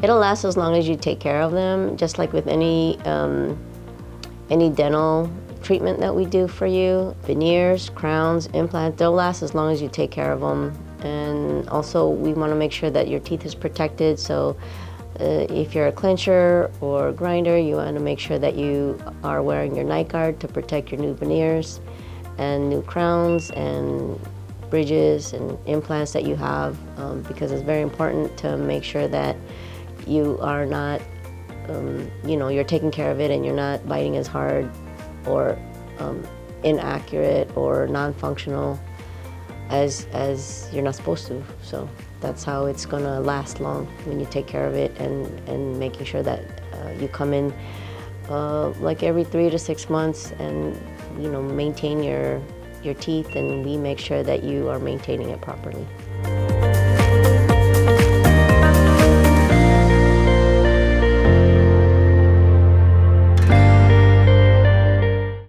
It'll last as long as you take care of them, just like with any dental treatment that we do for you. Veneers, crowns, implants, they'll last as long as you take care of them. And also we want to make sure that your teeth is protected, so if you're a clencher or grinder, you want to make sure that you are wearing your night guard to protect your new veneers and new crowns and bridges and implants that you have, because it's very important to make sure that you are not, you're taking care of it and you're not biting as hard or inaccurate or non-functional as you're not supposed to. So that's how it's gonna last long, when you take care of it and making sure that you come in like every 3 to 6 months and maintain your teeth, and we make sure that you are maintaining it properly.